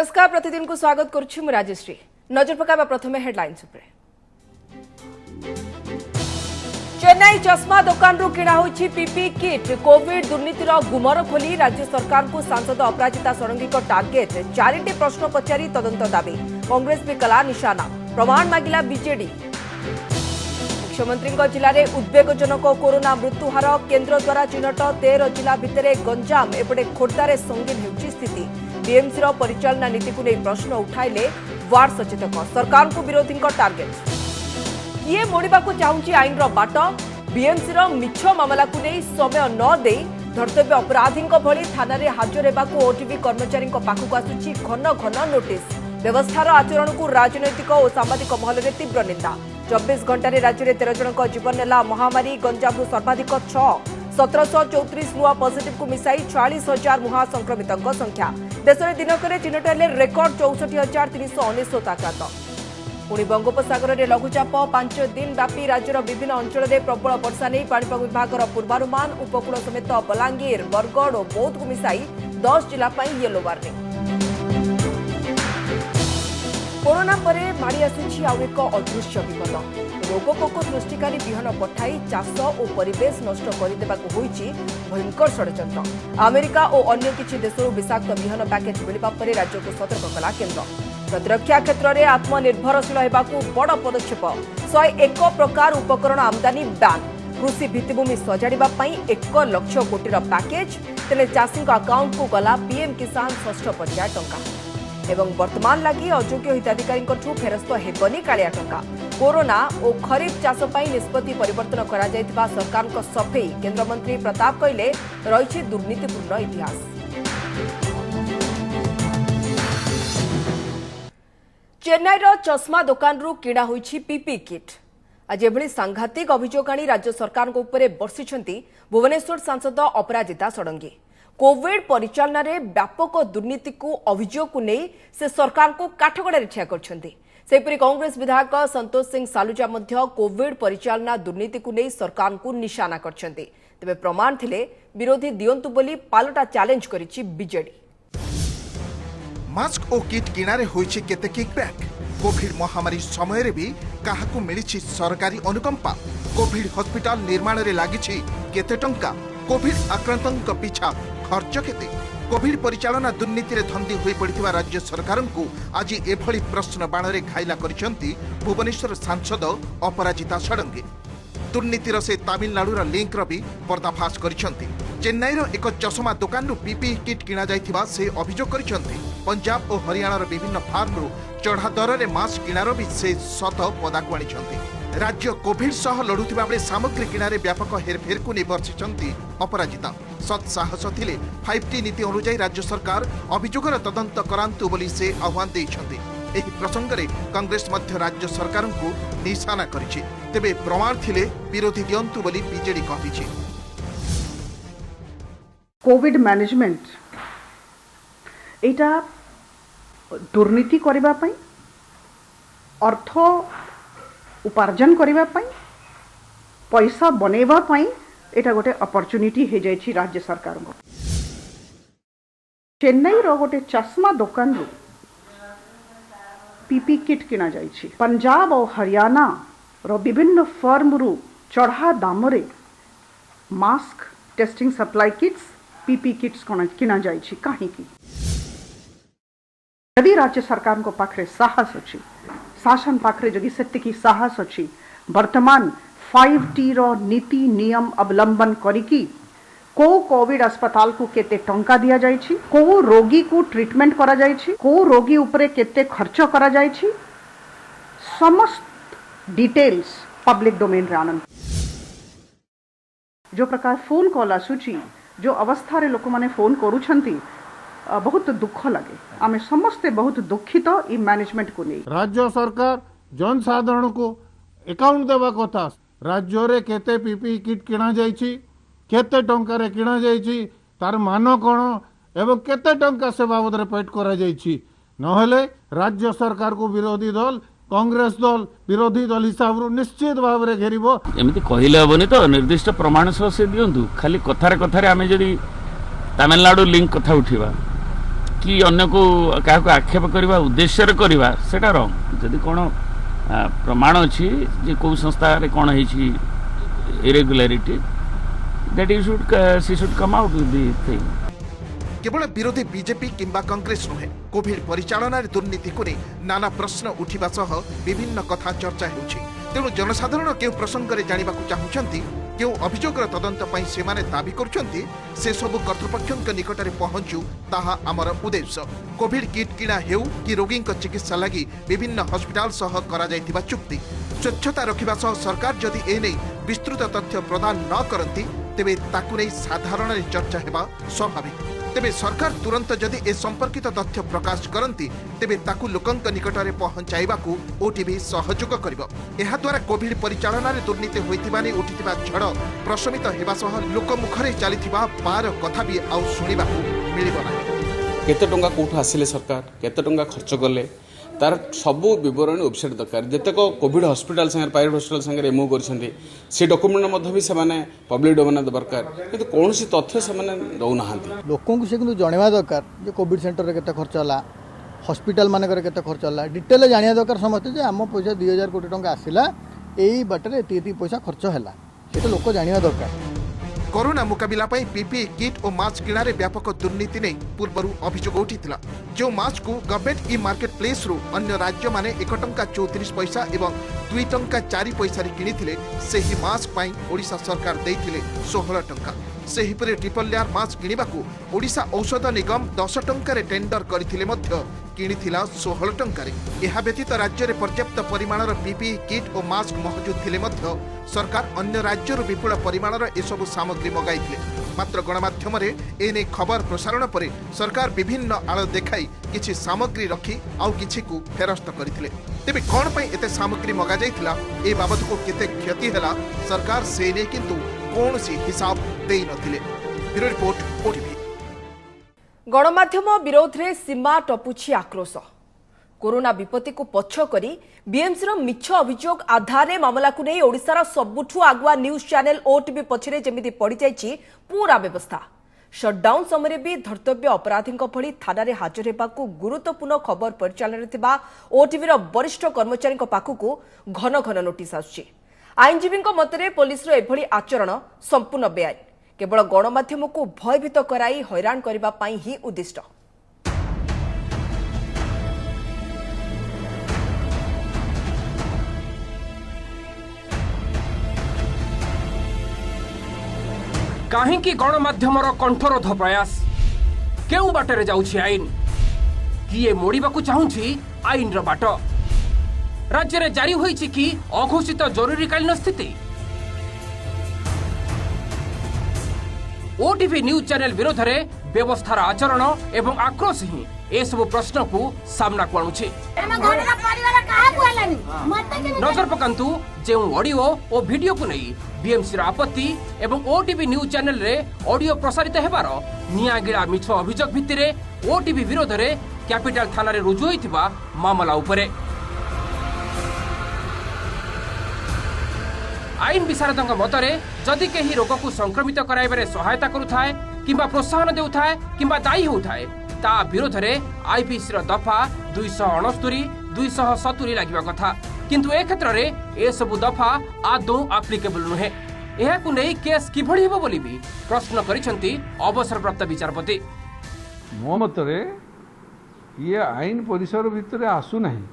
नमस्कार प्रतिदिन को स्वागत करुछि मु राजश्री। नजर पकाबा प्रथमे हेडलाइंस उपरे। चेन्नई चश्मा दुकान रु किणा होछि पीपी किट। कोविड दुर्नीतिर गुमर खोली राज्य सरकार को सांसद अपराजिता षडंगी को टार्गेट। 4टी प्रश्न पचारि तदंत दाबी। कांग्रेस भी कला निशाना। प्रमाण मागिला बीजेडी। मुख्यमंत्री जिले में उद्वेगजनक कोरोना मृत्युहार। केन्द्र द्वारा चिन्हट 13 जिला भितर गंजाम एपटे खोर्धार संगीन होउछि स्थिति। बीएमसी परिचालना नीति को नहीं प्रश्न उठाइले वार्ड सचेतक। सरकार को विरोधी टार्गेट। किए मोड़वा चाहूँगी आईन बाट। बीएमसी मिछ मामला को नहीं समय न दे धर्तव्य अपराधी भली थाना हाजर होगा ओटीवी कर्मचारी पाखक आसुची घन घन नोटिस। व्यवस्थार आचरण को राजनैतिक और सामाजिक महल में तीव्र निंदा। 24 घंटे राज्य में 13 जन जीवन नेला महामारी। गंजाम सर्वाधिक 1734 नुआ पॉजिटिव को मिसाई 40,000 मुहा संक्रमित संख्या। देश में दिनक चिन्हट हेले रेकर्ड 64,399 आक्रांत। पुणी बंगोपसागर में लघुचाप 5 दिन व्यापी राज्यर विभिन्न अंचल में प्रबल वर्षा नहीं पाणीपाग विभाग पूर्वानुमान। उपकूल समेत बलांगीर बरगढ़ और बौद्ध को मिसाई 10 जिला येलो वार्निंग। कोरोना परे माड़ी आसुछि आउ एक अदृश्य विपद। रोगपोक सृष्टिकारी विहन पठाई चाष और परिवेश नष्ट करदेवाक होइछि भयंकर षड्यंत्र। अमेरिका और अन्य किछि देशरू विषाक्त विहन पैकेज मिलिबा परे राज्य को सतर्क कला केन्द्र। प्रतिरक्षा क्षेत्र में आत्मनिर्भरशील होगाकू बड़ पदक्षेप। 101 प्रकार उपकरण आमदानी बैन। कृषि भित्तिभूमि सजाड़ा 1 लाख कोटी पैकेज। तेने चाषी अकाउंट को गला पीएम किसान 6ठ पर्याय टंका। एवं वर्तमान लगी अयोग्य हिताधिकारी फेरस्त हेबनी कालिया टंका। कोरोना और खरीफ चाष निष्पत्ति परिवर्तन करा जायतिबा सरकार को सफेई। केन्द्रमंत्री प्रताप कहले रही दुर्नीतिपूर्ण इतिहास। चेन्नईर चश्मा दुकान रु किणा होइछि पीपी किट। आज एभली सांघातिक अभियोग आनी राज्य सरकार उपरे बर्षिछंती भुवनेश्वर सांसद अपराजिता षडंगी। कोविड परिचालन में व्यापक दुर्नीति को अभियोग को नहीं से सरकार को काठगड़े ठिया करछंती। सेपरी कांग्रेस विधायक संतोष सिंह सालुजा मध्य कोविड परिचालना दुर्नीति को नहीं सरकार को निशाना करछंती। तेबे प्रमाण थिले विरोधी दियंतु बोली पालटा चैलेंज करिछि बीजेडी। मास्क और किट किनारे होइछि केते किकबैक। कोविड महामारी समय रे भी काहाकू मिलिछि सरकारी अनुकंपा। कोविड हॉस्पिटल निर्माण रे लागिछि केते टंका। कोविड आक्रांतक पिछा खर्च केते। कोविड परिचालना दुर्नीति रे धंदी होई पड़िथिबा राज्य सरकार को आज एभली प्रश्न बाण रे घाइला करिसेंती भुवनेश्वर सांसद अपराजिता षडंगी। दुर्नीतिर से तमिलनाडुर लिंक रो भी पर्दाफाश करिसेंती। चेन्नईर एक चश्मा दुकान रु पीपी किट किणा जायथिबा से अभियोग करिसेंती। पंजाब और हरियाणार विभिन्न फार्म रु चढ़ा दर रे मास्क किणारो भी से सत पदाकु आनिसेंती। राज्य कोविड सह लड़ुथिबा बेले सामग्री किणारे व्यापक हेरफेर को नहीं बर्षिछंती अपराजिता। सत्साहस थिले 5T नीति अनुसार राज्य सरकार अभियोगर तदंत करांतु बोली से आह्वान देइछंती। एही प्रसंग रे कांग्रेस मध्य राज्य सरकार को निशाना करिछि। तेबे प्रमाण थिले विरोधी दियंतु बोली बीजेडी कहिछि। कोविड मैनेजमेंट एटा दुर्नीति करबा पई अर्थ उपार्जन करबा पई पैसा बनेबा पई एटा गोटे अपॉर्चुनिटी हे जायछि राज्य सरकार को। चेन्नई रो गोटे चश्मा दुकान रु पीपी किट किना जायछि। पंजाब और हरियाणा रो विभिन्न फर्म रु चढ़ा दाम रे mask testing supply kits PP kits किना जायछि। काहे की यदि राज्य सरकार को पाखरे साहस अछि, शासन पाखरे जदि सेतिकी साहस अछि, वर्तमान 5T रो नीति नियम अवलंबन करिकी को कोविड अस्पताल को केते टंका दिया जायछि, को रोगी को ट्रीटमेंट करा जायछि, को रोगी उपरे केते खर्च करा जायछि, समस्त डिटेल्स पब्लिक डोमेन रे आनंद। जो प्रकार फोन कॉल आसुची, जो अवस्था रे लोक माने फोन करूछंती, बहुत दुख लगे। आमे समस्ते बहुत दुखित ई मैनेजमेंट को नहीं। राज्य सरकार जन साधारण को अकाउंट देवा कथा। राज्य रे केते पीपी किट किणा जायछि, केते टंका रे किणा जायछि, तार मान कोन एवं केते टंका से बाबद रे पेट करा जायछि। नहले राज्य सरकार को विरोधी दल कांग्रेस दल विरोधी दल हिसाब निश्चित भाव में घेरिबो। एमती कहले हेबनी तो निर्दिष्ट प्रमाण सह से दियंतु। खाली कथारे कथारे आमे जदी तमिलनाडु लिंक कथा उठिबा कि अन्य को क्या आक्षेप करवा उद्देश्य करवा सेटा रंग जदि कौन प्रमाण अच्छी जे कौ संस्था रे कौन है irregularity that you should come out with the thing. केवल विरोधी बीजेपी किंबा कांग्रेस नुहे कोविड परिचालन दुर्नीति को नाना प्रश्न उठा सह विभिन्न कथा चर्चा होछि। तेणु जनसाधारण केउ प्रसंग रे जानिबा को चाहुछंती केउ अभियोगर तदंत पई सेमाने दाबी करुछंती से सब कर्तृपक्षक निकट रे पहुंचू ताहा आमर उद्देश्य। कोविड किट किणा हेउ कि रोगी चिकित्सा लगी विभिन्न हस्पिटाल सह करा जायतिबा चुक्ति स्वच्छता रखिबा सह सरकार जदि ए नै विस्तृत तथ्य प्रदान न करंती तेबे ताकु नै साधारण रे चर्चा हेबा स्वाभाविक। तेबे सरकार तुरंत जदि ए संपर्कित तथ्य प्रकाश करती तेबे ताकु लोकंक निकटरे पहुंचाइबाकू ओटीवी सहयोग करिबो। एहा द्वारा कोविड परिचालन रे दुर्नीति होइतिबा नै उठितिबा झड़ प्रशमित हेबा सह लोकमुखरे चलिथिबा बार कथा भी आउ सुनिबाकू मिलिबो नाही। केते टंका कोठु आसिले सरकार केते टंका खर्च कले तार सबू विवरणी वेबसाइट दरकार जेतक कोविड हॉस्पिटल संगे प्राइवेट हॉस्पिटल संगे एमओ करछन्ती से डॉक्यूमेंट मध्ये भी से पब्लिक डोमेन दरकार किंतु कौन सी तथ्य से दौना लोकों को से जनवा दरकार जे कोविड सेंटर रे केते खर्च होला हॉस्पिटल मानकर केते खर्च होला डिटेल जानिया दरकार समझते जे आम पैसा 2000 कोटी टंका आसिला एई बाटरे एती पैसा खर्च हैला सेटा लोक जानिया दरकार। कोरोना मुकाबिला पई पीपीई किट और मास्क किणारे व्यापक दुर्नीति नहीं पूर्व अभियोग उठिथिला। जो मास्क को गवर्नमेंट ई मार्केट प्लेस रु अन्य राज्य माने 1 टंका 34 पैसा एवं 2 टंका 4 पैसा रे किनिथिले सेही मास्क पई ओडिशा सरकार देइथिले 16 टंका। सेहीपरि ट्रिपल लेयर मास्क किनिबाकू ओडिशा औषध निगम 10 टंका रे टेंडर करथिले मध्य किनिथिला 16 टंका रे। एहा व्यतीत राज्य रे पर्याप्त परिमाणर पीपीई किट और मास्क मौजूद थिले मध्य सरकार अन्य राज्यରୁ विपुल परिमाणर एसबु सामग्री मगाइथिले। मात्र गणमाध्यम रे एने खबर प्रसारण परे सरकार विभिन्न आळ देखाई किछि सामग्री रखी आउ किछि को फेरस्त करथिले। तेबे कोन पई एते सामग्री मगा जाइथिला ए बाबत को केते क्षति हैला सरकार से ने किंतु कोनसी हिसाब देई नथिले। Bureau report OTV. गणमाध्यम विरोध रे सीमा टपुछि आक्रोश। कोरोना विपत्ति को पछ करी बीएमसी रो मिछ अभियोग आधार मामला को नहीं ओडिशार सबुठु आगुआ न्यूज चैनल ओटीवी पछरे जेमिति पड़ी जाइछि पूरा व्यवस्था। शटडाउन समय भी धर्तव्य अपराधी भली थाना रे हाजर हेबाकू गुरुत्वपूर्ण खबर परिचालन थिबा ओटीवी रो वरिष्ठ कर्मचारी पाखकू घन घन नोटिस आछि। आईनजीवी मतरे पुलिस रो एभली आचरण संपूर्ण बेआईन केवल गणमाध्यम को भयभीत कराई हैरान करबा पई ही उद्दिष्ट। काहींकि गणमाध्यमर कंठरोध प्रयास केउ बाटरे जाउछि आईन किए मोड़िबाकू चाहुछि आईन रो बाट। राज्य रे जारी होईछि कि अघोषित जरूरीकालीन स्थिति। ओटीवी न्यूज चैनल विरोध रे व्यवस्थार आचरण एवं आक्रोश ही ए सब प्रश्न को सामना को आणुछि। नजर पकांतु जो ऑडियो और वीडियो को नहीं बीएमसी आपत्ति एवं ओटीवी न्यूज चैनल रे ऑडियो प्रसारित हेबार नियागिला मिछ अभियोग भित्तिरे ओटीवी विरोध रे कैपिटल थाना रे रुजु होइथिबा मामला उपरे आईन विशारदଙ୍କ मतरे जदि केही रोग को संक्रमित कराइबारे सहायता करुथाए किंबा प्रोत्साहन देउथाए किंबा दायी होउथाए ता विरोध रे आईपीसी रो दफा 269 270 लागिबा कथा किंतु ए क्षेत्र रे ए सब दफा आदौ एप्लीकेबल नुहे। एहा को नै केस किभଳି हेबो बोली भी प्रश्न करिसंती अवसरप्राप्त विचारपति। मो मतरे ये आईन परिसर भितर आसु नाही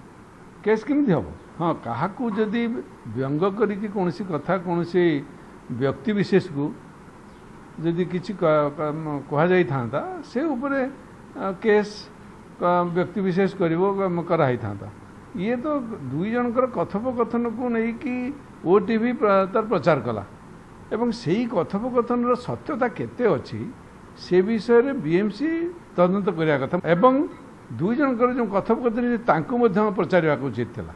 केस केमति हबो। हाँ काहाकू जदि व्यंग करिकि कोनसी कथा कोनसी व्यक्ति विशेष को जदि किछि कहा जाई थांता से ऊपर केस व्यक्ति विशेष करिवो कराई थांता। ये तो दुई जनकर कथोपकथन को नहीं कि ओटीवी तार प्रचार कला एवं सेही कथोपकथन रो सत्यता केते अछि से विषय रे बीएमसी तदंत करिया कथा एवं दुई जनकर जो कथोपकथन तांको मध्य प्रचार उचित थिला।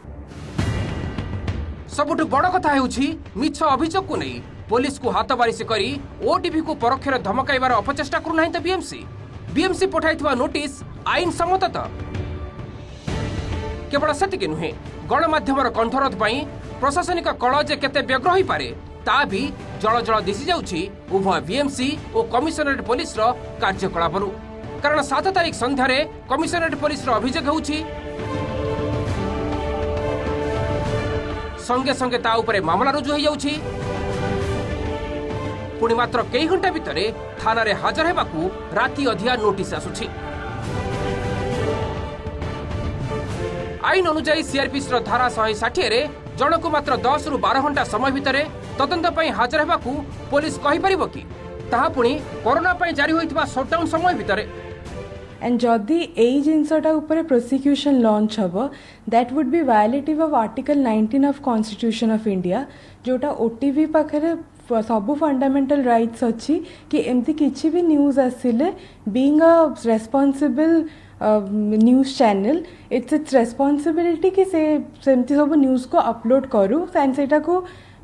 सबुठु बड़ कथा हेउछि मिछ अभियोग को नहीं पुलिस को हाथ बारिश करी ओटीवी को परोक्षरे धमकाइबार अपचेष्टा करू नाही त बीएमसी पठाइथिबा नोटिस आईन सम्मत त केवल सेतिके नुहे गणमाध्यमर कंठरोध पई प्रशासनिक कळ जे केते व्यग्र होई पारे ता भी जळ जळ दिसि जाउछि उभय बीएमसी और कमिशनरेट पुलिस रो कार्यकलापरु। कारण 7 तारिख संध्यारे कमिशनरेट पुलिस अभियोग होउछि संगे संगे ता उपरे मामला रुजु हो जाउछि पुणी मात्र कई घंटा भितर थाना रे हाजर हेबाकू राति अधिया नोटिस आसुछि। आईन अनुसार सीआरपीसी धारा 160 रे जनक मात्र 10 रु 12 घंटा समय भितर तदंत पई हाजर हेबाकू पुलिस कहि परिबो कि ताहा पुणी कोरोना पई जारी होइतबा शटडाउन समय भितर एंड जदि एई जिनसटा ऊपर प्रोसिक्यूशन लॉन्च हबो that would be violative of article 19 of constitution of India जोटा ओटीवी पाखरे सबु फंडामेंटल राइट्स अच्छी कि एमती किसी भी न्यूज आसिले being a responsible news channel it's responsibility कि सेमती सब न्यूज को अपलोड करूँ एंड सेटा को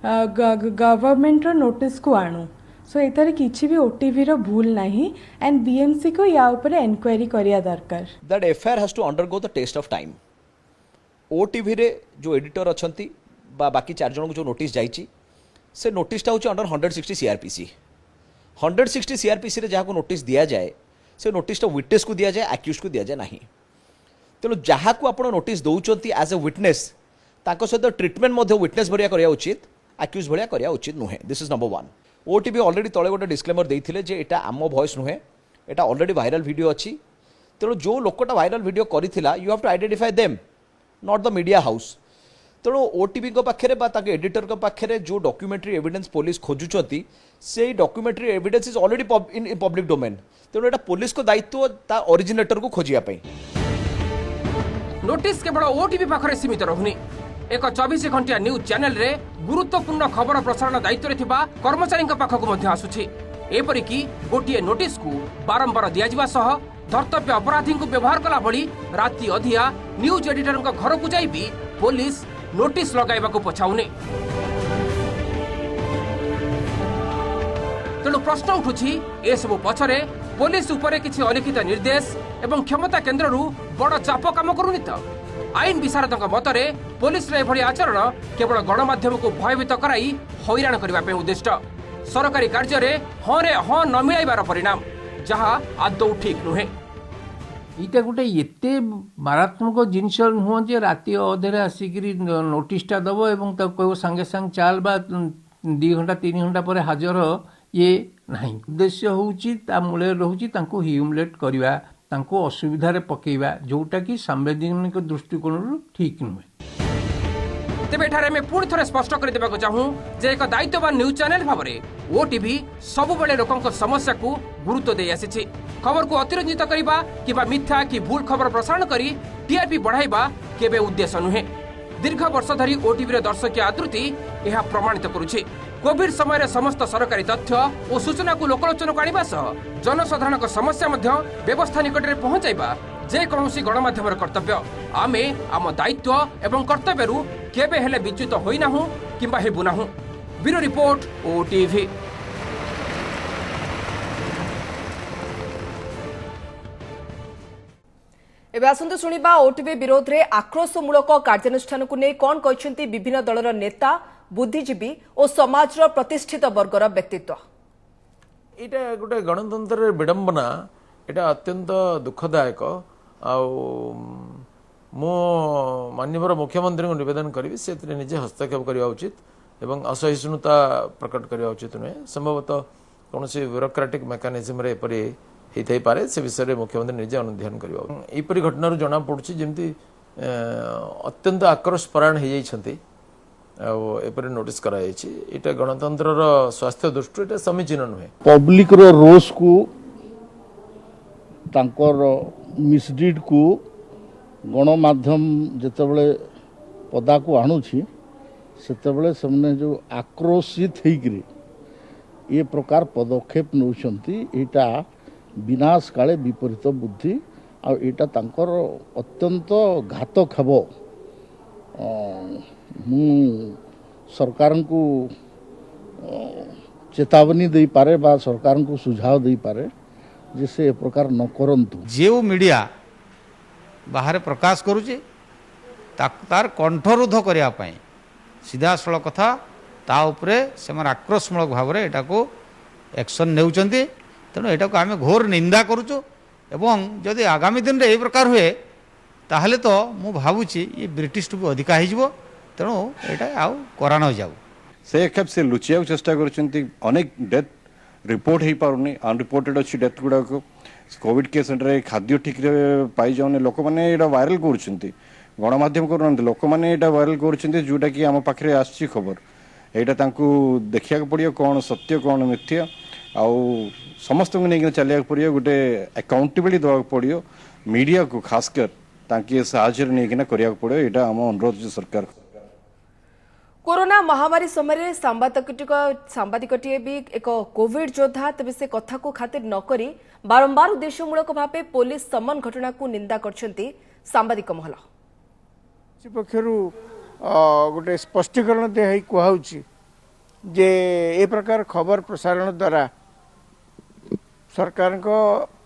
गवर्नमेंट रो नोटिस को आणु सो एतारे किसी भी ओटीवी रो भूल नहीं एंड बीएमसी को या ऊपर एनक्वायरी करिया दरकार। That FIR has to undergo the test of time. OTV रे जो एडिटर अछंती बा बाकी 4 जन को जो नोटिस जाईची से नोटिसटा हूँ अंडर 160 सीआरपीसी 160 सीआरपीसी रे जहाँ नोटिस दिया जाए से नोटिसटा विटनेस को दिया जाए एक्यूज को दिया जाए नहीं तेणु जहाँ को आप नोटिस दौरान एज ए विटनेस सहित ट्रिटमेंट विटनेस भाया करा उचित एक्यूज भाया करा उचित नुहे। This is number 1। OTV already तले गोटे डिस्क्लेमर देते जे एटा आम वॉइस नुहे एटा ऑलरेडी वायरल वीडियो अच्छी तेणु जो लोकटा वायरल वीडियो करिथिला you have to identify them not the media house. तेणु ओटीवी पाखे एडिटर पाखे जो डॉक्यूमेंट्री एविडेंस पुलिस खोजुंट से documentary evidence is already in public domain तेणु एटा पुलिस को दायित्व ता ओरिजिनेटर को खोजिया पई। नोटिस केवल ओटीवी पाखरे सीमित रहुनी एक 24 घंटिया न्यूज चैनल रे गुरुत्वपूर्ण खबर प्रसारण दायित्व रे थिबा कर्मचारी पाखक मध्य आसुछि एपरिकी गोटिए नोटिस को बारंबार दियाजिबा सह धर्तव्य अपराधी को व्यवहार कला भली राति अधिया न्यूज एडिटर घर को जाई भी पुलिस नोटिस लगाइबा को पछाउनी। तेणु प्रश्न उठुछि ए सब पछरे पुलिस उपरे किछि अलिखित निर्देश एवं क्षमता केन्द्ररू बड़ चाप काम करूनी त। आईन विशारदक मतरे पुलिस रे एभली आचरण केवल गणमाध्यम को भयभीत कराई हैरान करबा पे उद्दिष्ट सरकारी कार्य रे हाँ रे हाँ न मिलाइबार परिणाम जहाँ आदौ ठीक नुहे। इटा गोटे एते मारात्मक जिनस नुह जे राति अधेरे आसिक नोटिसटा दब एवं कह सांगे सांग चाल बा 2 घंटा 3 घंटा पर हाजर ये नहीं। उद्देश्य होउची ता मूले रहुची तांको ह्यूमिलेट करवा तांको असुविधा रे पकेइबा जोटा कि संवैधानिक दृष्टिकोण ठीक नुहे। तेबे एठारे मैं पुणी थरे स्पष्ट कर देबा को चाहूं जे एक दायित्ववान न्यूज चैनल भाबरे ओटीवी सब बेले लोकंक समस्या को गुरुत्व दे आसीछि। खबर को अतिरंजित करिबा किबा मिथ्या कि भूल खबर प्रसारण करी टीआरपी बढ़ाइबा केबे उद्देश्य नुहे। दीर्घ वर्ष धरी ओटीवी रे दर्शकीय आदृति यह प्रमाणित करुछि। कोविड समय रे समस्त सरकारी तथ्य और सूचना को लोकलोचन को आनिबा सह जनसाधारण समस्या मध्य व्यवस्था निकट रे पहुंचाइबा जे कौनसी गणमाध्यम कर्तव्य। आमे आम दायित्व एवं कर्तव्य केबे हेले विच्युत होइनाहु किंबा हेबु नाहु। Bureau report OTV. एबे आसंतु सुनिबा ओटीवी विरोध रे आक्रोशमूलक कार्यानुष्ठान को नै कोन कहछन्ती विभिन्न दलर नेता बुद्धिजीवी और समाजर प्रतिष्ठित वर्गर व्यक्तित्व। एटा गोटे गणतंत्र विडंबना एटा अत्यंत दुखदायक मो माननीय मुख्यमंत्री को निवेदन करी से निजे हस्तक्षेप करने उचित एवं असहिष्णुता प्रकट करने उचित नुहे। संभवतः कौन ब्यूरोक्रेटिक मेकानिजम एपरी होता पारे से विषय में मुख्यमंत्री निजे अनुध्यान करवा। यहपरी घटना जना पड़ी जमी अत्यंत आक्रोश परायण हो जाती एपरी नोटिस कराइए गणतंत्र स्वास्थ्य दृष्टि एटा समीचीन नुहे। पब्लिक रो रोष को तांकर मिसडीड को गणमाध्यम जितेबले पदा को आणुछि सेतेबले सेमने जो आक्रोशित होइकरी ये प्रकार पदक्षेप नौछंती एटा विनाश काले विपरीत बुद्धि आ एटा तांकर अत्यंत घातक हेबो। मु सरकार को चेतावनी दे पारे बा सरकार को सुझाव दे पारे जे प्रकार न करंतु। जो मीडिया बाहर प्रकाश करुचे तार कंठरोध करने सीधा सड़क कथा ता उपरे से आक्रोशमूलक भाव में एटा को एक्शन नेउचंती। तेणु एटा को आम घोर निंदा करुचु एवं जदि आगामी दिन में यही प्रकार हुए ताहले तो मु भावुची ये ब्रिटिश टू भी अधिका हो तेणु यहाँ आउ करा न जाऊ से खेप से लुचिया चेष्टा करेक डेथ रिपोर्ट हो पारनी अनरिपोर्टेड अच्छी डेथ गुड़ाक कोविड केस खाद्य ठीक पाई जाऊनी लोक मैंने वायरल कर गणमाध्यम कर लोक मैंने वायरल कर जोटा कि आम पाखे आसी खबर यहाँ देखा पड़ो कौन सत्य कौन मिथ्या आउ समस्त को नहीं चलिया पड़ो गोटे अकाउंटेबिलिटी देवा पड़ो मीडिया को खासकर ताकि साहाଯ୍ୟ नहीं करिया पड़ो यहाँ आम अनुरोध सरकार कोरोना महामारी समय सांबादिकटीए भी एक कोविड योद्धा तेज से कथा को खातिर नकरी बारंबार उद्देश्यमूलक भाव पुलिस समन घटना को निंदा करछंती सांबादिक महल पक्षर गोटे स्पष्टीकरण दिया कहुची जे ए प्रकार खबर प्रसारण द्वारा सरकार को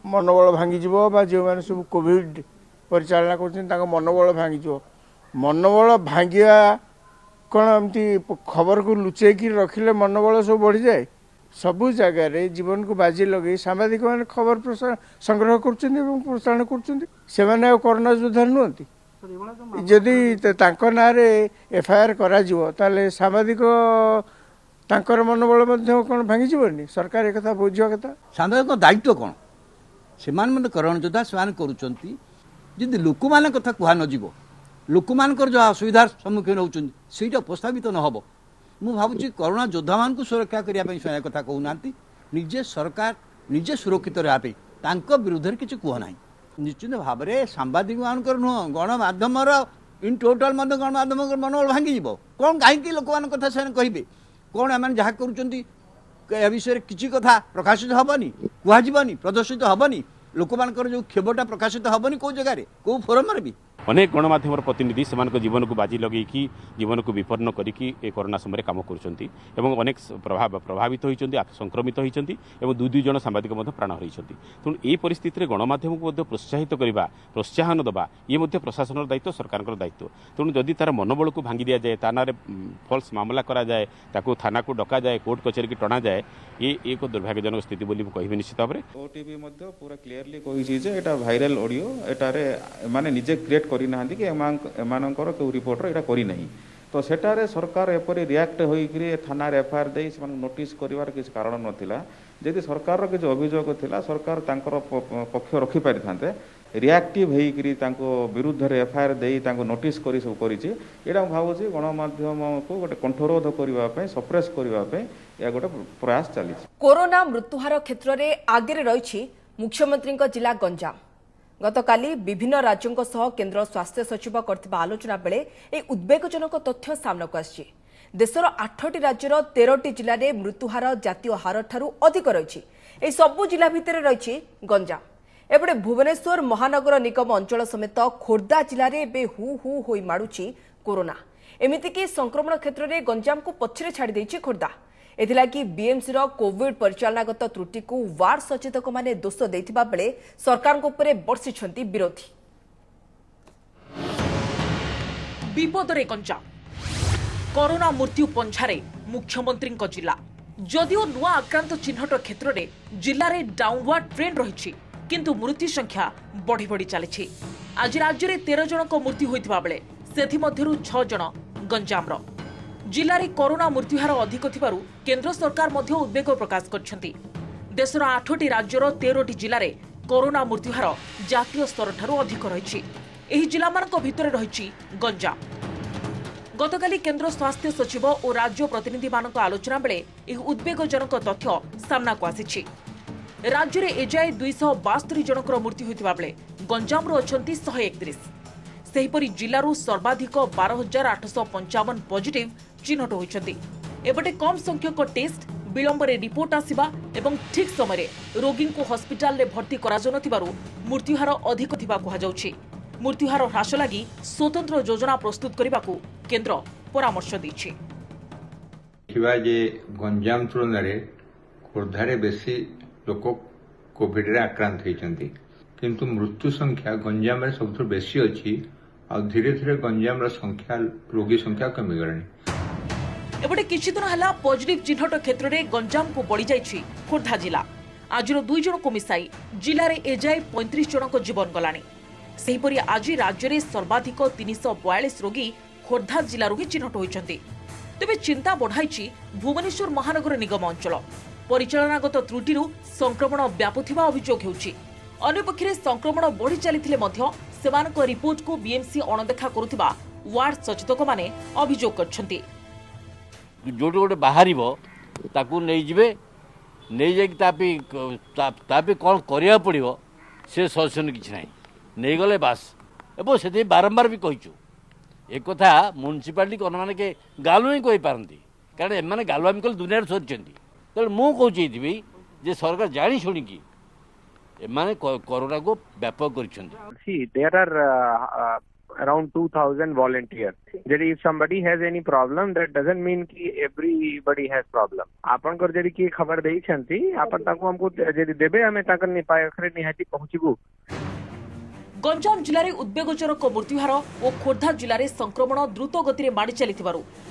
मनोबल भांगी जो मैंने सब कोविड परिचालना कर मनोबल भांगी मनोबल भांगिया कौन एमती खबर को लुचेक रखिले मनोबल सब बढ़ी जाए सबू जगार जीवन को बाजी लगे सांबादिक मैंने खबर संग्रह करसारण कर कोरोना योद्धा नुहति जदि ना एफआईआर करा सांबादिक तांकर मनोबल कौन भांगी जीवनी सरकार एक बुझा कथा सांबादिक दायित्व कौन से करण योद्धा से कर लोक मान कथा कह नजिब लोक मानकर जो असुविधार सम्मुखीन होती से उपस्थापित न हम मु भावुँ कोरोना योद्धा मान सुरक्षा करने से कथा कहूना निजे सरकार निजे सुरक्षित रहा विरुद्ध किसी कहना निश्चित भाव में सांबादिक मान नुह गणमाध्यम इन टोटाल गणमाध्यम मनोबल भांगी कौन कहीं लोक मान कथा से कहे कौन एम जहाँ कर विषय किसी कथा प्रकाशित हेनी कहनी प्रदर्शित हेनी लोक मान जो क्षोभटा प्रकाशित हेनी कौ जगह कौ फोरम भी अनेक गणमाध्यम प्रतिनिधि से जीवन को बाजी लगे जीवन को विपन्न करके कोरोना समय काम कर प्रभावित होती संक्रमित होती दुई जन सांबादिक प्राण हरई तेणु यही परिस्थिति में गणमाध्यम को प्रोत्साहित करने प्रोत्साहन देवा ये प्रशासन दायित्व सरकार दायित्व तेणु जदि तार मनोबल को भांगी दि जाए ता ना फल्स मामला करा जाए ताको थाना को डका जाए कोर्ट कचेरी की टणा जाए ये एक दुर्भाग्यजनक स्थिति बोली कहि निश्चित भाव में ओटीवी पूरा क्लियरली कही एटा भाइराल ऑडियो एटारे माने निजे क्रिएट करी नाहंती कि एमानकर केउ रिपोर्टर एटा करी नहीं तो सेटारे सरकार एपरी रिएक्ट होइकरी थाना एफआईआर दे नोटिस करिवार किसी कारण नथिला जदि सरकार किसी अभियोग थिला सरकार तांकर पक्ष रखि पारि थांते रिएक्टिव होइकरी तांको विरुद्ध रे एफआईआर दे तांको नोटिस करी सब करिछि एटा भावुछि गणमाध्यम को गोटे कंठरोध करबा पय सप्रेस करबा पय या गोटे प्रयास चली कोरोना मृत्युहार क्षेत्र में आगे रही मुख्यमंत्री जिला गंजाम गतकाली विभिन्न राज्यों सह केंद्र स्वास्थ्य सचिव करथिबा आलोचना बेले एक उद्वेगजनक तथ्य सामनाक आछि देशर 8टी राज्यर 13टी जिले में मृत्युहार जातीय हार ठारू अधिक रही ए सबु जिला भितर रही गंजाम एपटे भुवनेश्वर महानगर निगम अंचल समेत खोर्धा जिले में एबे हु हु होई माडुछि कोरोना एमितिकी संक्रमण क्षेत्र में गंजाम को पछरे छाड़ी देछि खोर्धा एथिलागि बीएमसी रो कोविड परिचालनागत त्रुटि को वार्ड सचेतक माने दोष देथिबा बेले सरकार को उपरे बर्षिछंती विरोधी विपदरे गंजाम कोरोना मृत्यु पंछारे मुख्यमंत्री जिला जदिओ नुआ आक्रांत चिन्हट क्षेत्र में जिले में डाउनवार्ड ट्रेंड रही किंतु मृत्यु संख्या बढ़ी बढ़ी चली आज राज्य में 13 जनक मृत्यु होता बेले से 6 जन गंजाम जिले में कोरोना मृत्युहार अधिक थिबारु केंद्र सरकार मध्य उद्वेग प्रकाश करछंती देशर 8टी राज्यर 13टी जिले में कोरोना मृत्युहार जातीय स्तर ठारू अधिक रही एही जिलामानक भितर रही गंजाम गतकाली केंद्र स्वास्थ्य सचिव और राज्य प्रतिनिधि मानक आलोचना बेले एही उद्वेगजनक तथ्य सामना को आसीछि राज्य में एजाए 272 जनकर मृत्यु होइतिबा बेले गंजाम अछंती 131 सेहीपरि जिल्लारू सर्वाधिक 12,855 पॉजिटिव चिन्हट होइछंती एपटे कम संख्यक टेस्ट विलंब रे रिपोर्ट आसिबा एवं ठीक समय रोगी को हॉस्पिटल रे भर्ती करा नथिबारु मृत्युहार अधिक थिबा कहा जाउछि मृत्युहार ह्रास लागि स्वतंत्र योजना प्रस्तुत करबाकू केंद्र परामर्श दैछि देखिबा जे गंजाम तुलन रे खोर्धारे बेसी लोक कोविड रे आक्रांत होइछंती किंतु मृत्यु संख्या गंजाम रे सबथु बेसी अछि आ धीरे धीरे गंजाम रो संख्या रोगी संख्या कमी गलानी एपटे किछि दिन हला पॉजिटिव चिन्हट क्षेत्र में गंजाम को बढ़ी जाइछि खोर्धा जिला आज 2 जन को मिसाई जिले में एजाए 35 जन को जीवन गलानी। सेहीपरि आज राज्य में सर्वाधिक 342 रोगी खोर्धा जिलूर ही चिन्हट होती। तेज चिंता बढ़ाई भुवनेश्वर महानगर निगम अंचल। परिचालनागत त्रुटि संक्रमण व्यापुवा अभियोग होउछि। अन्यपक्षे संक्रमण बढ़ी चली रिपोर्ट को बीएमसी अणदेखा करुवा वार्ड सचेतक माने अभियोग करछन्ति। जोटे गोटे बाहर ताकू नहीं जिबे नहीं जाकि तापी कौन करिया पड़िबो से सजेशन किछि नाही नहीं गले बास एबो सेति बारंबार भी कहिछु एक कथा म्युनिसिपालिटी कोन माने के गालु ही कहि पारंती कारण एमाने गालुआमी कल दुनिया सरिचंती त मु कहूछि दिबी जे सरकार जानि शुणी की एमाने कोरोना को व्यापक करिसंती। See, there are around 2,000 volunteers. If somebody has any problem, that doesn't mean कि everybody has problem. आपन कर जरी की खबर देई छंती आपन ताको हमको जरी देबे हमें ताकर निपाय अखरे निहाती पहुंचबू। गंजाम जिले में उद्वेगजनक मृत्युहार और खोर्धा जिले में संक्रमण द्रुत गति में माड़ी चली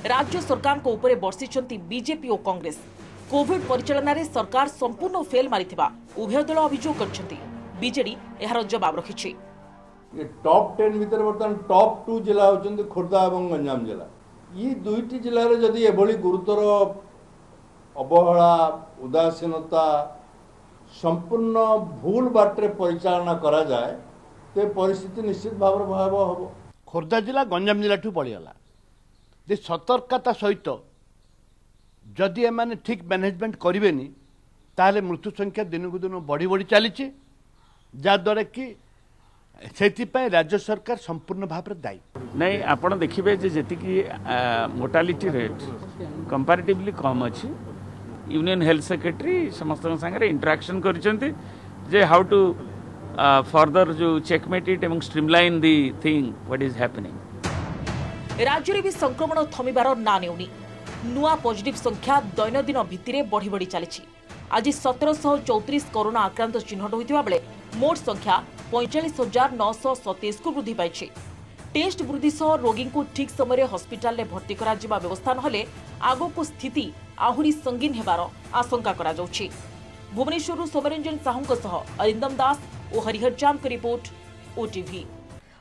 राज्य सरकार को ऊपर बर्षिंट बीजेपी और कांग्रेस। कोविड परिचालन में सरकार संपूर्ण फेल मारिथिबा उभय दल अभियोग करछन्ति। बीजेडी एहार जवाब रखिछि। टॉप 10 भितर बर्तमान टॉप 2 जिला होचंदी खोर्धा और गंजाम जिला। ये दुईटी जिले में जदि एभली गुरुतर अवहेला उदासीनता संपूर्ण भूल बाटे परिचालना करा जाए ते परिस्थिति निश्चित भाव भयावह हम। खोर्धा जिला गंजाम जिला ठू पड़गला जे सतर्कता सहित जदि एमाने ठीक मैनेजमेंट करेनि ताहले मृत्यु संख्या दिन को दिन बढ़ी बढ़ी चली जहाद्वारा कि से राज्य सरकार संपूर्ण भाव दायी नहीं। आपण देखिए जी मोर्टालिटी रेट कंपैरेटिवली कम अच्छी यूनियन हेल्थ सेक्रेटरी समस्त संगे इंटरेक्शन करछन्ती जे हाउ टू फर्दर जो चेकमेट इट एवं streamline the thing what is happening. राज्य में भी संक्रमण थमिबार ना नेउनी। नुआ पॉजिटिव संख्या दैनंदिन भित्तिरे बढ़ी बढ़ी चली। आज 1734 कोरोना आक्रांत चिन्हट होइतिबा बेले मोट संख्या 45,927 को वृद्धि पाई। टेस्ट वृद्धि सह रोगी को ठीक समय हॉस्पिटल में भर्ती करा जिबा व्यवस्था नहले आगो को स्थिति आहुरी संगीन हेबार आशंका करा जाउछि। भुवनेश्वर सोमरंजन साहू सह अरिंदम दास और हरिहर जाम की रिपोर्ट ओटीवी।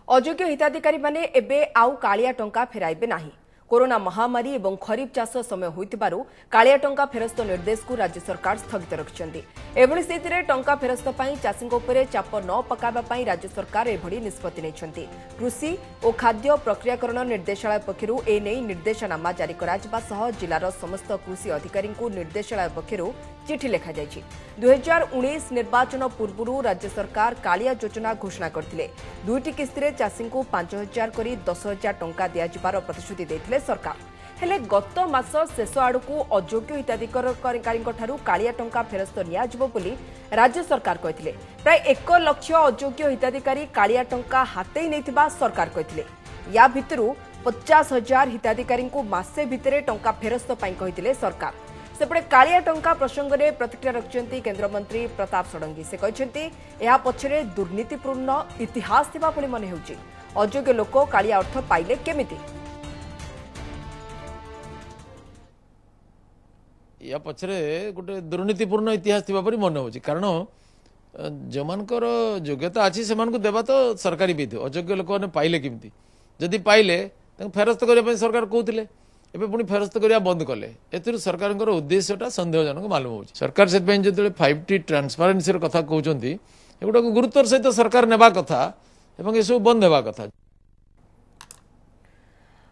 अयोग्य हिताधिकारी माने एबे आउ कालिया टंका फेराइबे नाही। कोरोना महामारी एवं खरीफ चाष समय होइतिबारु कालिया टंका फेरस्त निर्देश को राज्य सरकार स्थगित रखिछन्ति। एभली स्थिति रे टंका फेरस्त पई चाषीଙ୍କ उपरे चाप न पकाबा पई राज्य सरकार एभली निष्पत्ति नेछन्ति। कृषि और खाद्य प्रक्रियाकरण निर्देशालय पक्षरु ए नै निर्देशनामा जारी करा जिबा सह जिल्लार समस्त कृषि अधिकारी को निर्देशालय पक्षरु चिठी लेखा जायछि। 2019 निर्वाचन पूर्व राज्य सरकार कालिया योजना घोषणा करथिले। दुईटी किस्ती रे चाषी को 5,000 करी 10,000 टंका दिया जिबार प्रतिश्रुति देथिले सरकार। हेले गत मास शेष आड़कू अयोग्य हिताधिकारी कालिया टंका फेरस्त नियाजिबो बोली राज्य सरकार कहिथिले। प्राय 1 लाख अयोग्य हिताधिकारी कालिया टंका हातेई नैथिबा सरकार कहिथिले। या भितरु 50,000 हिताधिकारी को मासे भितरे टंका फेरस्त पई कहिथिले सरकार। सेपटे कालिया टंका प्रसंग में प्रतिक्रिया रखिछन्ति केन्द्रमंत्री प्रताप षडंगी। से कहिछन्ति एहा पछरे दुर्नीतिपूर्ण इतिहास थिबा बोली मने हेउछि। अयोग्य लोक कालिया अर्थ पाइले केमिति? या पछरे गोटे दुर्नीतिपूर्ण इतिहास थिबा परि मन होछि कारण जो मानकर योग्यता अछि से मान को देबा तो सरकारी विधि अयोग्य लोक ने पाइले केमिति जदि पाइले तां फेरस्त करिया पय सरकार कहउथिले एबे पुनी फेरस्त करिया बंद कले एतिर सरकारଙ୍କର उद्देश्यटा संदेहजनक मालूम होछि। सरकार से पय जदि 5T ट्रांसपेरेंसी र कथा कहउचंती एगुडा को गुरुत्वर सहित सरकार नेबा कथा एवं ए सब बंद हेबा कथा।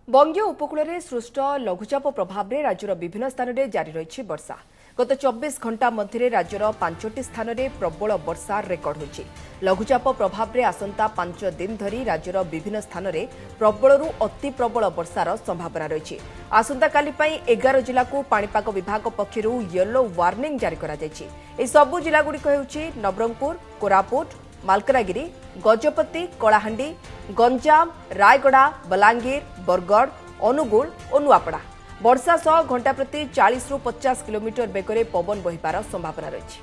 बंगीय उपकूल में सृष्ट लघुचाप प्रभाव में राज्यर विभिन्न स्थान में जारी रही वर्षा। गत 24 घंटा मध्य राज्यर 5टी स्थान में प्रबल वर्षा रेकर्ड होछि। लघुचाप प्रभाव में आसंता 5 दिन धरी राज्यर विभिन्न स्थान में प्रबलरू अति प्रबल वर्षार संभावना रही। आसंता काली पई 11 जिला को पाणीपाग विभाग पक्षरु येलो वार्निंग जारी करा जायछि। ए सबु जिला गुड़िक हेउछि नवरंगपुर, कोरापुट, मालकानगिरी, गजपति, कलाहांडी, गंजाम, रायगड़ा, बलांगीर, बरगड़, अनुगुल और नुआपड़ा। वर्षा सह घंटा प्रति 40 ରୁ 50 किलोमीटर बेगरे पवन बहिबार संभावना रही।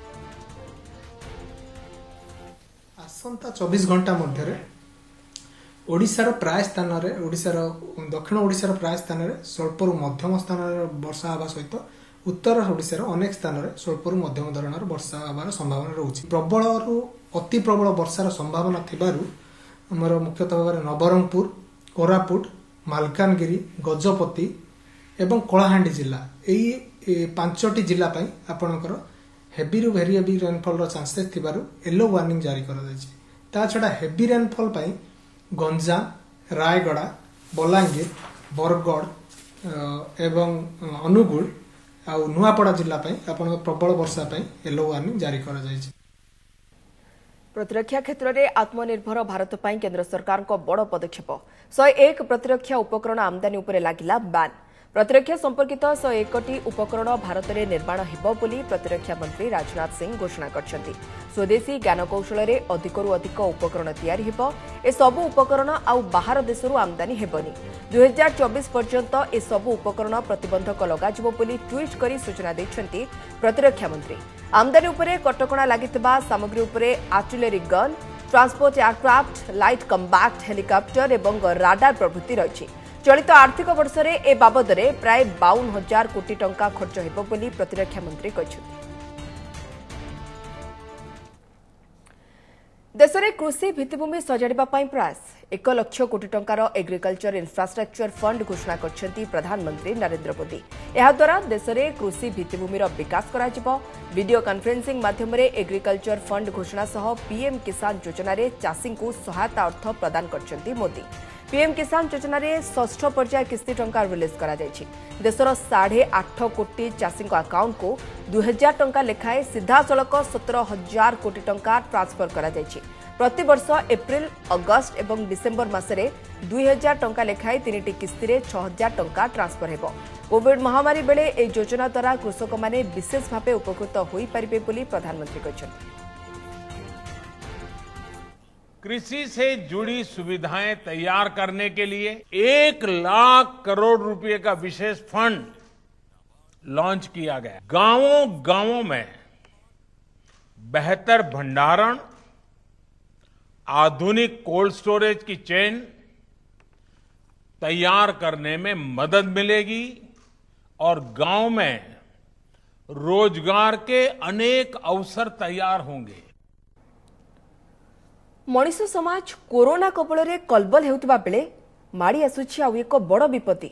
आसंता 24 घंटा मध्य ओडिशार प्राय स्थान में ओडिशार दक्षिण ओडिशार प्राय स्थान में स्वल्परू मध्यम स्थान वर्षा हवा सहित उत्तर ओडिशार अनेक स्थान में स्वल्परू मध्यम धरणर वर्षा होबार संभावना रोचे। प्रबलरू अति प्रबल वर्षार संभावना थिबारु हमर मुख्यतः भाव नवरंगपुर, कोरापुट, मालकानगिरी, गजपति एवं कलाहांडी जिला यही 5टी जिला आपणकर हेवी रु वेरी हेवी रेनफॉल चांसेस थिबारु येलो वार्निंग जारी करा जायछि। ता छडा हेवी रेनफॉल गंजाम, रायगड़ा, बलांगीर, बरगढ़ एवं अनुगुल आ नुआपड़ा जिला आपण प्रबल वर्षा येलो वार्निंग जारी करा जायछि। प्रतिरक्षा क्षेत्र में आत्मनिर्भर भारत पर केंद्र सरकार को बड़ पदक्षेप 101 प्रतिरक्षा उपकरण आमदानी उपर लागिला बैन। प्रतिरक्षा संपर्कित 101टी उपकरण भारत में निर्माण हेबो बोली प्रतिरक्षा मंत्री राजनाथ सिंह घोषणा करछंती। स्वदेशी ज्ञानकौशल में अधिकरू अधिक उपकरण तैयारी हेबो। ए सबु उपकरण आउ बाहर देशरू आमदानी हेबनी। 2024 पर्यंत ए सबु उपकरण प्रतिबंधक लगाजिबो बोली ट्वीट करी सूचना दैछंती प्रतिरक्षा मंत्री। आमदानी उपरे कटकणा लागितबा सामग्री उपरे artillery gun, transport aircraft, light combat helicopter एवं राडार प्रभृति रही। चलित आर्थिक वर्ष में ए बाबद प्राय 52,000 कोटी टंका खर्च हेबो बोली प्रतिरक्षा मंत्री कहछंती। देश में कृषि भित्तिभूमि सजाड़ा प्रयास 1 लाख कोटी टंकार एग्रिकल्चर इंफ्रास्ट्रक्चर फंड घोषणा करछंती प्रधानमंत्री नरेंद्र मोदी। यह द्वारा देश में कृषि भित्तिभूमिर विकास कराजिबो। वीडियो कॉन्फ्रेंसिंग माध्यम एग्रिकल्चर फंड घोषणा सह पीएम किसान योजना रे चाषी को सहायता अर्थ प्रदान करछंती मोदी। पीएम किसान योजना रे 6ठ पर्याय किस्ती टंका रिलीज करा जायछि। देशर 8.5 कोटी चाषी अकाउंट को 2000 टंका लेखाए सीधा सड़क 17,000 कोटी टंका ट्रांसफर करा जायछि। प्रति वर्ष एप्रिल, अगस्त एवं डिसेम्बर मासरे 2000 टंका लेखाए 3टी किस्ती रे 6,000 टंका ट्रांसफर हेबो। कोविड महामारी बेले ए योजना द्वारा कृषक माने विशेष भावे उपकृत होई परिबे बोली प्रधानमंत्री कहछन्ति। कृषि से जुड़ी सुविधाएं तैयार करने के लिए 1 लाख करोड़ रुपए का विशेष फंड लॉन्च किया गया। गांवों में बेहतर भंडारण, आधुनिक कोल्ड स्टोरेज की चेन तैयार करने में मदद मिलेगी और गांव में रोजगार के अनेक अवसर तैयार होंगे। मनीष समाज कोरोना कबल कलबल हेउतिबा बेले माड़ी आसुछि आउ एक बड़ विपत्ति।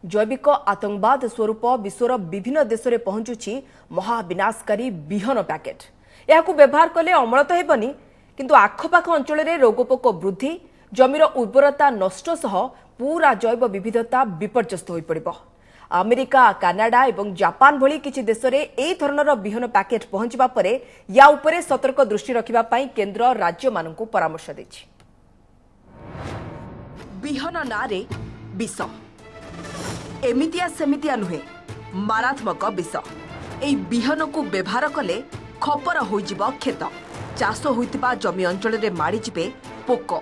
जैविक आतंकवाद स्वरूप विश्वर विभिन्न देश में पहुंचुछि महाविनाशकारी विहन पैकेट। याकू व्यवहार कले अमल तो हेबनी, किंतु आखपाख अंचल में रोगपोक वृद्धि, जमीर उर्वरता नष्ट सह पूरा जैव विविधता विपर्यस्त हो पड़िबो। अमेरिका, कानाडा एवं जापान भली किछि देश में एई धरणर विहन पैकेट पहुंचबा परे या उपरे सतर्क दृष्टि रखिबा पई केंद्र राज्य मानकु परामर्श दैछि। विहन नारे विष, एमितिया सेमितिया नुहे, मारात्मक विष। एई विहन को व्यवहार कले खपर होइजिबो खेत, चाष होइतिबा जमी अंचल रे माड़ी जिबे पोक,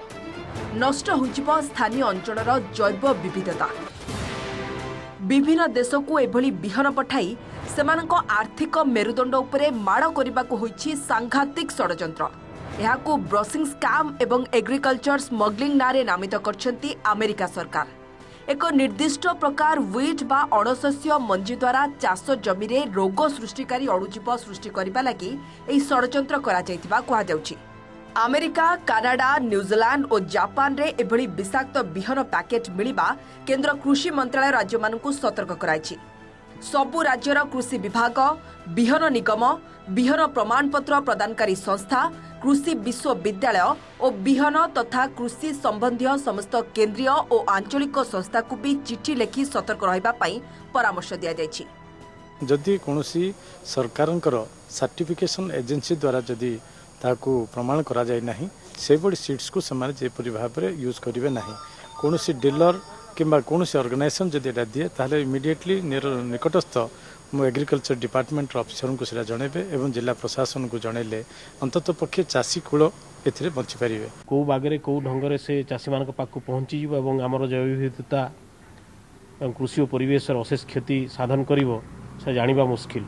नष्ट होइजिबो स्थानीय अंचलर जैव विविधता। विभिन्न देश को एभली विहन पठाई सेमानक आर्थिक मेरुदंड उपरे माड़ करबाकू होइछि सांघातिक षडयंत्र। एहाकू ब्रशिंग स्कैम एवं एग्रीकल्चर स्मगलिंग नारे नामित करछंती अमेरिका सरकार। एक निर्दिष्ट प्रकार वीट बा अणशस्य मंजी द्वारा चाष जमी रे रोग सृष्टिकारी अणुजीव सृष्टि करबा लागि एही षडयंत्र करा जायतिबा कुहा जाउछि। अमेरिका, कानाडा, न्यूजीलैंड और जापान रे एभली विषाक्त विहन पैकेट मिलिबा केंद्र कृषि मंत्रालय राज्य मानकु सतर्क कराइछि। सबु राज्यर कृषि विभाग, विहन निगम, विहन प्रमाणपत्र प्रदानकारी संस्था, कृषि विश्वविद्यालय और विहन तथा कृषि संबंधी समस्त केंद्रीय और आंचलिक संस्था को भी चिठी लेखि सतर्क रहिबा पई परामर्श दिया जाइछि। जदि कोनोसी सरकारनकर सर्टिफिकेशन एजेंसी द्वारा जदि ताकू प्रमाण करा जाय नाही, से बड़ी सीट्स को समान जेपरि भाव में यूज करेंगे ना। कौन डिलर किंबा कौन ऑर्गेनाइजेशन जदि एटा दिए ताहले इमिडिएटली निकटस्थ एग्रीकल्चर डिपार्टमेंट ऑफिसर को सेटा जणेबे एवं जिला प्रशासन को जणेले अंतत पक्षे चाषी कूल एथिरे बंची पारिबे। को बागरे को ढंगरे से चाषी मानक पाखु पहुंची जिवो एवं हमर जैव विविधता कृषि और परिवेश अशेष क्षति साधन करिवो से जानिबा मुश्किल।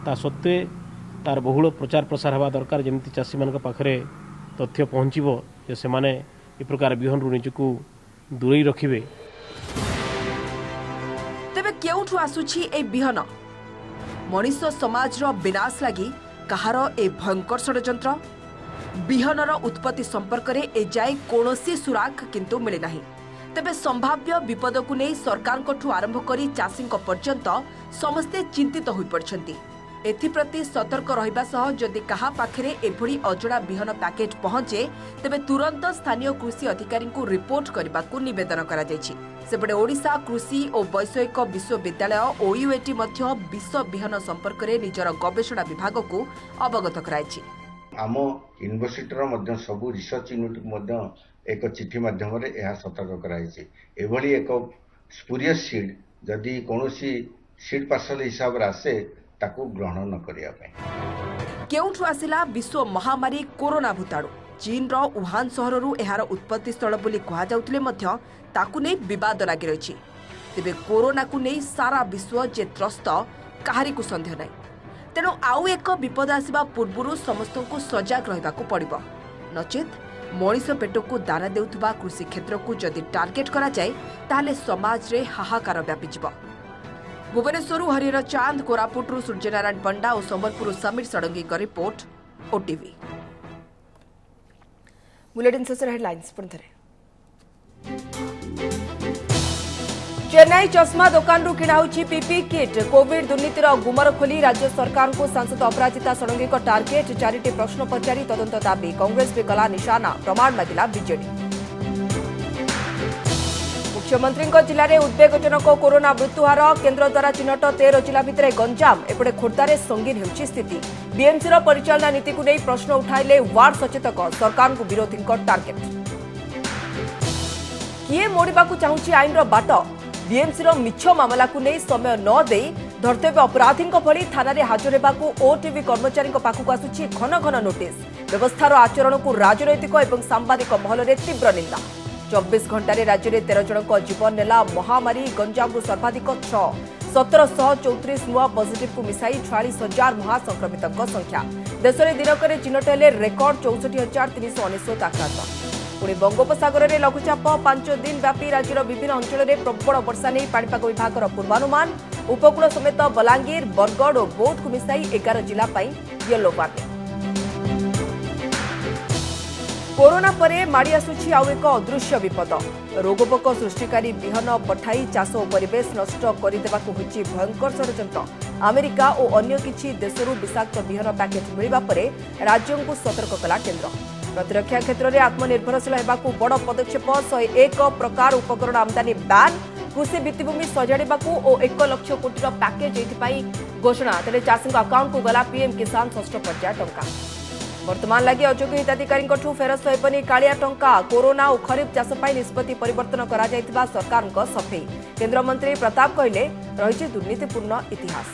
ता सत्ते तार बहुल प्रचार प्रसार हवा दरकार, जमती चाषी मान पाखरे तथ्य पहुँचो जे से माने ए प्रकार विहन रु निजकू दूरे रखिबे। तेबे केउठु आसुछि ए विहन? मनीष समाज विनाश लगी कहार ए भयंकर षड्यंत्र बिहनर उत्पत्ति संपर्क में एजाए कौनसी सुराग किंतु मिले नहीं। तेबे संभाव्य विपद को नहीं सरकार आरंभ करी चाषी पर्यंत समस्ते चिंतित हो पड़छंती। एथिप्रति सतर्क रहिबा सह जदि कहा पाखरे एभली अजड़ा बिहन पैकेट पहुंचे तेबे तुरंत स्थानीय कृषि अधिकारी को रिपोर्ट करने को निवेदन करा जायछि। सेपटे ओडिशा कृषि और वैषयिक विश्वविद्यालय ओयूएटी मध्य विष बिहन संपर्क में निजर गवेषणा विभाग को अवगत कराइछि। आम यूनिवर्सिटीर मध्य सबु रिसर्च यूनिट मध्य एक चिठी माध्यम सतर्क कराइछि। एभली एक स्पुरियस सीड जदि कोनोसी सीड पार्सल हिसाब रे आसे ताकू ग्रहण न करिया पे। केउठु आसिला विश्व महामारी कोरोना भूताणु चीन रो वुहान सहररू एहार उत्पत्ति स्थल बोली कहा जाउतले मध्य ताकू नै विवाद लागि रहिछि। तेबे कोरोना को नै सारा विश्व जे त्रस्त काहारी को संदेह नै। तेणु आउ एक विपद आसिबा पूर्वरु समस्त को सजग रहिबाकू पड़िबो। नचेत मनीष पेट को दाना देउथबा कृषि क्षेत्र को जदि टार्गेट करा जाय ताले समाज रे हाहाकार व्यापी जिवो। भुवनेश्वर हरिहर चांद, कोरापुटरू सूर्यनारायण पंडा और संबलपुर समीर षडंगी का रिपोर्ट ओटीवी। बुलेटिन शेषर हेडलाइंस पुनः चेन्नई चश्मा दुकान रु किणा होछि पीपी किट। कोविड दुर्नीतिर गुमर खोली राज्य सरकार को सांसद अपराजिता षडंगी को टार्गेट। 4टी प्रश्न पचारि तदंत दाबी। कांग्रेस पे कला निशाना प्रमाण मागिला बीजेडी। मुख्यमंत्री जिले में उद्वेगजनक कोरोना मृत्युहार केन्द्र द्वारा चिन्हट 13 जिला भितर गंजाम एपटे खोर्धार संगीन होउछि स्थिति। बीएमसी परिचालना नीति को नहीं प्रश्न उठाइले वार्ड सचेतक सरकार को विरोधी टार्गेट। किए मोड़वा चाहूँगी आईन बाट बीएमसी मिछ मामला को नहीं समय न दे धर्तव्य अपराधी भली थाना हाजर होगा ओटीवी कर्मचारी पाखक आसुछि घन घन नोटिस। व्यवस्थार आचरण को राजनैतिक और सांबादिक महल में तीव्र निंदा। 24 घंटे राज्य में 13 जनक जीवन नेला महामारी। गंजामु सर्वाधिक 6 1734 नुआ पॉजिटिव को मिसाई 46,000 महासंक्रमित संख्या। देश में दिनक चिन्हट हेले रेकर्ड 64,399 आक्रांत। पुणी बंगोपसागर में लघुचाप 5 दिन व्यापी राज्यर विभिन्न अंचल में प्रबल वर्षा नहीं पाणीपाग विभाग पूर्वानुमान। उपकूल समेत बलांगीर, बरगढ़ और बौद्ध को मिसाई 11 जिला येलो वार्निंग। कोरोना परे माड़ी आसुछि आउ एक अदृश्य विपद। रोगपोक सृष्टिकारी विहन पठाई चाष और परिवेश नष्ट करदेवाक होछि भयंकर षड्यंत्र। अमेरिका और अन्य किछि देशरू विषाक्त विहन पैकेट मिलिबा परे राज्यों को सतर्क कला केन्द्र। प्रतिरक्षा क्षेत्र में आत्मनिर्भरशील होगाकू बड़ पदक्षेप। 101 प्रकार उपकरण आमदानी बैन। कृषि भित्तिभूमि सजाड़ाकू और 1 लाख कोटी पैकेज एथिपाई घोषणा। तेरे चाषी अकाउंट को गला पीएम किसान 6ठ पर्याय टंका। वर्तमान लगी अयोग्य हिताधिकारी फेरस्त होबनी कालिया टंका। कोरोना और खरीफ चाष निष्पत्ति परिवर्तन करा जायतिबा सरकार सफेई। केन्द्रमंत्री प्रताप कहले रही दुर्नीतिपूर्ण इतिहास।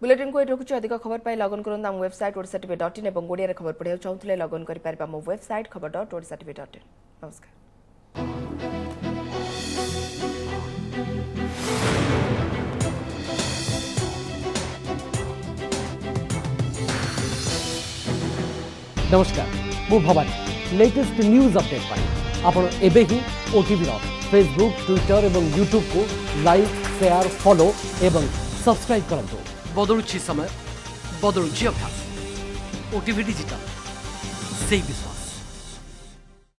बुलेटिन को रखुच्छे। अधिक खबर पाई लगन करंतु आम वेबसाइट odisatv.in और ओडिया खबर पढ़िया चाहूले लगन कर आम वेबसाइट खबर.odisatv.in। नमस्कार। नमस्कार मु भवानी। लेटेस्ट न्यूज अपडेट पाई आपण एबे ही ओटीवी फेसबुक, ट्विटर और यूट्यूब को लाइक, शेयर, फॉलो एवं सब्सक्राइब करंतु। बदलुछि समय, बदलुछि अभ्यास। ओटीवी डिजिटल से विश्वास।